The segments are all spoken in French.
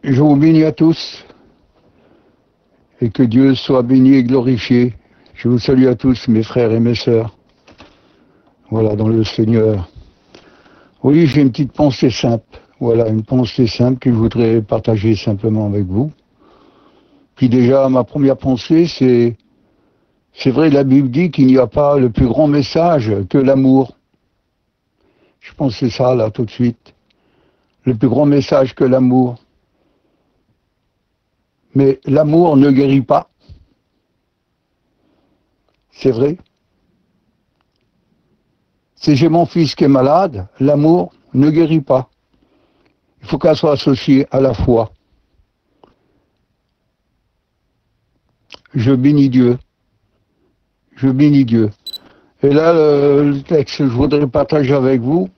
Je vous bénis à tous et que Dieu soit béni et glorifié. Je vous salue à tous, mes frères et mes sœurs. Voilà, dans le Seigneur. Oui, j'ai une petite pensée simple. Voilà, une pensée simple que je voudrais partager simplement avec vous. Puis déjà, ma première pensée, c'est vrai, la Bible dit qu'il n'y a pas le plus grand message que l'amour. Je pensais ça, là, tout de suite. Le plus grand message que l'amour. Mais l'amour ne guérit pas. C'est vrai. Si j'ai mon fils qui est malade, l'amour ne guérit pas. Il faut qu'elle soit associée à la foi. Je bénis Dieu. Je bénis Dieu. Et là, le texte que je voudrais partager avec vous,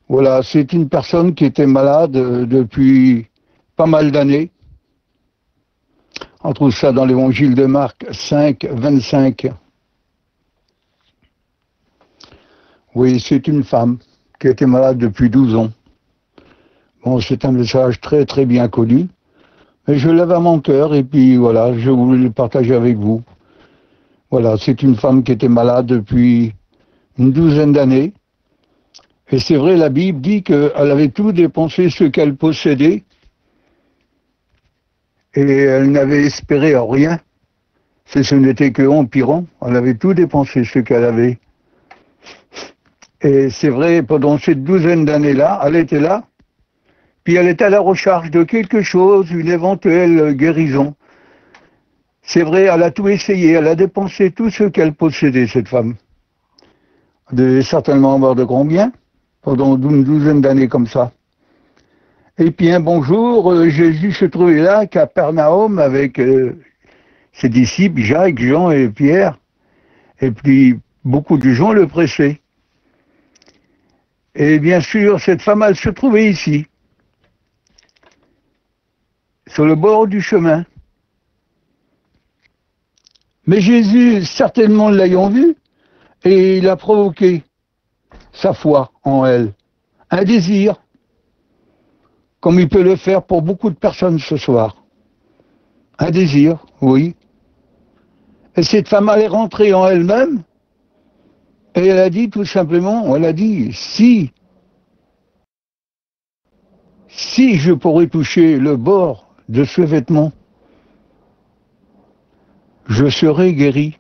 voilà, c'est une personne qui était malade depuis pas mal d'années. On trouve ça dans l'évangile de Marc 5, 25. Oui, c'est une femme qui était malade depuis 12 ans. Bon, c'est un message très très bien connu, mais je l'avais à mon cœur et puis voilà, je voulais le partager avec vous. Voilà, c'est une femme qui était malade depuis une douzaine d'années. Et c'est vrai, la Bible dit qu'elle avait tout dépensé ce qu'elle possédait et elle n'avait espéré en rien. Ce n'était que empirant. Elle avait tout dépensé ce qu'elle avait. Et c'est vrai, pendant cette douzaine d'années-là, elle était là, puis elle était à la recherche de quelque chose, une éventuelle guérison. C'est vrai, elle a tout essayé, elle a dépensé tout ce qu'elle possédait, cette femme. Elle devait certainement avoir de grands biens, pendant une douzaine d'années comme ça. Et puis un bonjour, Jésus se trouvait là, à Capernaum, avec ses disciples, Jacques, Jean et Pierre. Et puis beaucoup de gens le pressaient. Et bien sûr, cette femme, elle se trouvait ici, sur le bord du chemin. Mais Jésus, certainement l'ayant vu, et il a provoqué sa foi en elle, un désir, comme il peut le faire pour beaucoup de personnes ce soir. Un désir, oui. Et cette femme, elle est rentrée en elle-même, et elle a dit tout simplement, elle a dit, si je pourrais toucher le bord de ce vêtement, je serai guéri.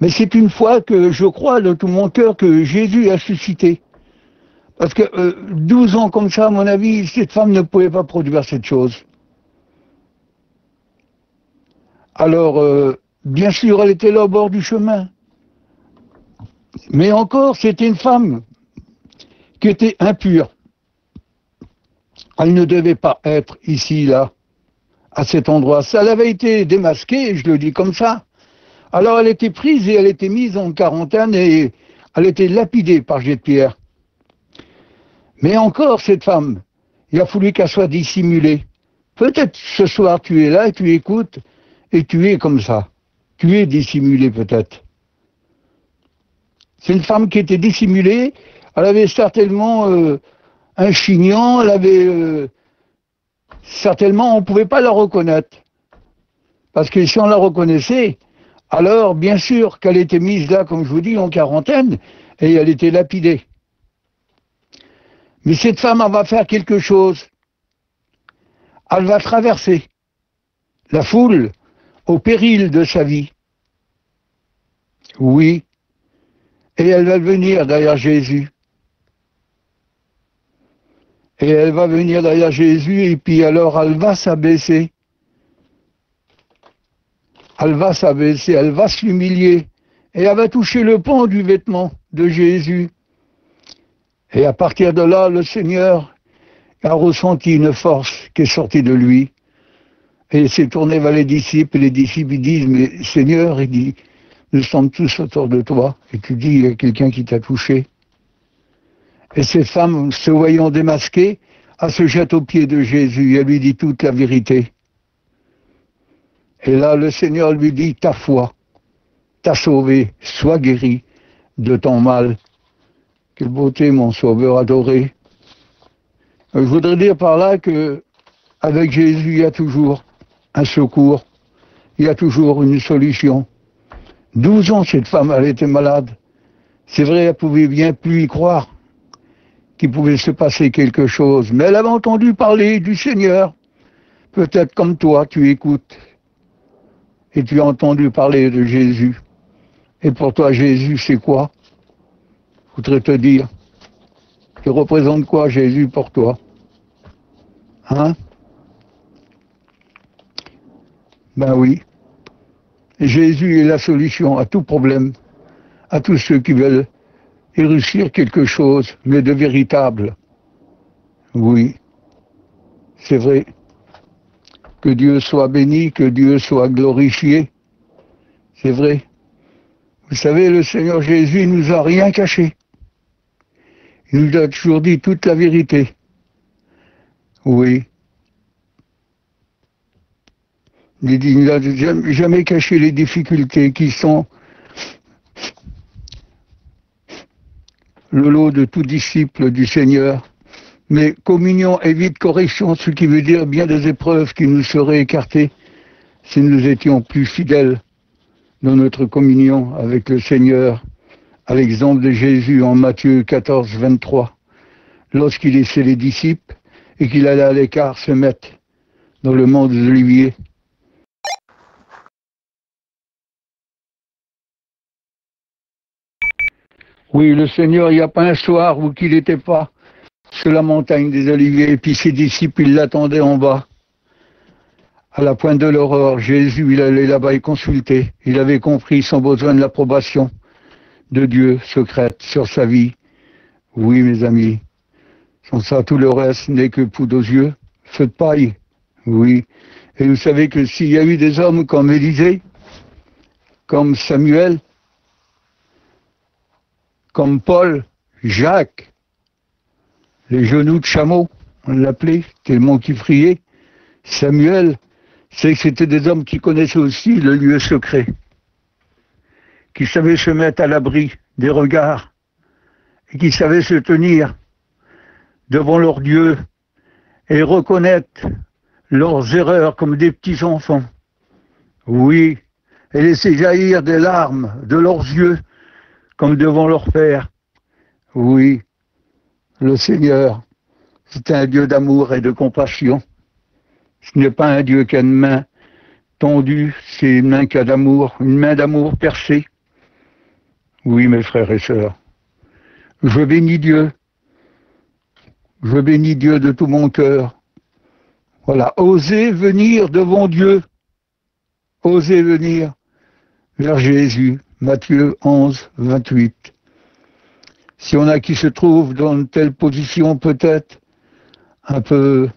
Mais c'est une foi que je crois de tout mon cœur que Jésus a suscité. Parce que 12 ans comme ça, à mon avis, cette femme ne pouvait pas produire cette chose. Alors, bien sûr, elle était là au bord du chemin. Mais encore, c'était une femme qui était impure. Elle ne devait pas être ici, là, à cet endroit. Ça, elle avait été démasquée, je le dis comme ça. Alors, elle était prise et elle était mise en quarantaine et elle était lapidée par jet de pierre. Mais encore, cette femme, il a fallu qu'elle soit dissimulée. Peut-être ce soir, tu es là et tu écoutes et tu es comme ça. Tu es dissimulé peut-être. C'est une femme qui était dissimulée. Elle avait certainement un chignon. Elle avait certainement, on ne pouvait pas la reconnaître. Parce que si on la reconnaissait, alors bien sûr qu'elle était mise là, comme je vous dis, en quarantaine, et elle était lapidée. Mais cette femme, elle va faire quelque chose. Elle va traverser la foule au péril de sa vie. Oui. Et elle va venir derrière Jésus. Et elle va venir derrière Jésus et puis alors elle va s'abaisser. Elle va s'abaisser, elle va s'humilier. Et elle va toucher le pan du vêtement de Jésus. Et à partir de là, le Seigneur a ressenti une force qui est sortie de lui. Et il s'est tourné vers les disciples. Et les disciples ils disent, mais Seigneur, il dit, nous sommes tous autour de toi. Et tu dis, il y a quelqu'un qui t'a touché. Et cette femme, se voyant démasquée, elle se jette aux pieds de Jésus et elle lui dit toute la vérité. Et là, le Seigneur lui dit, ta foi t'a sauvé, sois guéri de ton mal. Quelle beauté, mon sauveur adoré. Je voudrais dire par là que Avec Jésus, il y a toujours un secours, il y a toujours une solution. 12 ans, cette femme, elle était malade. C'est vrai, elle pouvait bien plus y croire qu'il pouvait se passer quelque chose. Mais elle avait entendu parler du Seigneur. Peut-être comme toi, tu écoutes et tu as entendu parler de Jésus. Et pour toi, Jésus, c'est quoi? Je voudrais te dire, il représente quoi, Jésus, pour toi? Hein? Ben oui. Jésus est la solution à tout problème, à tous ceux qui veulent réussir quelque chose, mais de véritable. Oui, c'est vrai. Que Dieu soit béni, que Dieu soit glorifié. C'est vrai. Vous savez, le Seigneur Jésus ne nous a rien caché. Il nous a toujours dit toute la vérité. Oui. Il n'a jamais caché les difficultés qui sont le lot de tout disciple du Seigneur. Mais communion évite correction, ce qui veut dire bien des épreuves qui nous seraient écartées si nous étions plus fidèles dans notre communion avec le Seigneur, à l'exemple de Jésus en Matthieu 14, 23, lorsqu'il laissait les disciples et qu'il allait à l'écart se mettre dans le mont des Oliviers. Oui, le Seigneur, il n'y a pas un soir où qu'il n'était pas sur la montagne des Oliviers, et puis ses disciples, ils l'attendaient en bas. À la pointe de l'aurore, Jésus, il allait là-bas et consulter. Il avait compris son besoin de l'approbation de Dieu secrète sur sa vie. Oui, mes amis, sans ça, tout le reste n'est que poudre aux yeux, feu de paille. Oui, et vous savez que s'il y a eu des hommes comme Élisée, comme Samuel, comme Paul, Jacques, les genoux de chameau, on l'appelait, tellement qu'il priait, Samuel, c'est que c'était des hommes qui connaissaient aussi le lieu secret, qui savaient se mettre à l'abri des regards, et qui savaient se tenir devant leur Dieu et reconnaître leurs erreurs comme des petits enfants. Oui, et laisser jaillir des larmes de leurs yeux comme devant leur Père. Oui, le Seigneur, c'est un Dieu d'amour et de compassion. Ce n'est pas un Dieu qui a une main tendue, c'est une main qui a d'amour, une main d'amour percée. Oui, mes frères et sœurs, je bénis Dieu. Je bénis Dieu de tout mon cœur. Voilà, osez venir devant Dieu. Osez venir vers Jésus. Matthieu 11, 28. Si on a qui se trouve dans une telle position peut-être un peu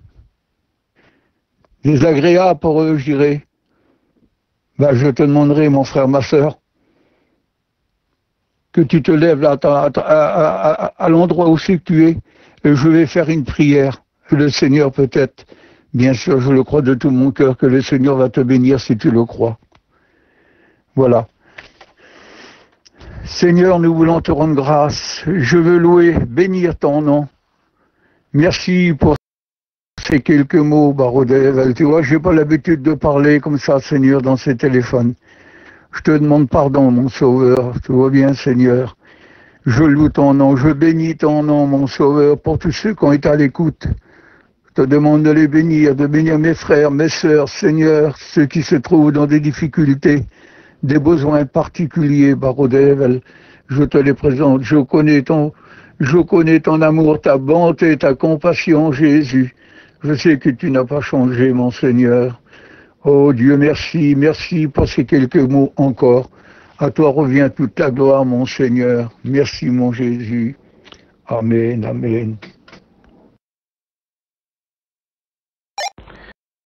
désagréable pour eux, je dirais, ben je te demanderai, mon frère, ma sœur, que tu te lèves là, à l'endroit où c'est que tu es, et je vais faire une prière. Le Seigneur peut-être, bien sûr, je le crois de tout mon cœur, que le Seigneur va te bénir si tu le crois. Voilà. Seigneur, nous voulons te rendre grâce. Je veux louer, bénir ton nom. Merci pour ces quelques mots, Barodève. Tu vois, je n'ai pas l'habitude de parler comme ça, Seigneur, dans ces téléphones. Je te demande pardon, mon Sauveur. Tu vois bien, Seigneur. Je loue ton nom, je bénis ton nom, mon Sauveur, pour tous ceux qui ont été à l'écoute. Je te demande de les bénir, de bénir mes frères, mes sœurs, Seigneur, ceux qui se trouvent dans des difficultés, des besoins particuliers, Barodève. Je te les présente. Je connais ton amour, ta bonté, ta compassion, Jésus. Je sais que tu n'as pas changé, mon Seigneur. Oh Dieu, merci, merci pour ces quelques mots encore. À toi revient toute la gloire, mon Seigneur. Merci, mon Jésus. Amen, amen.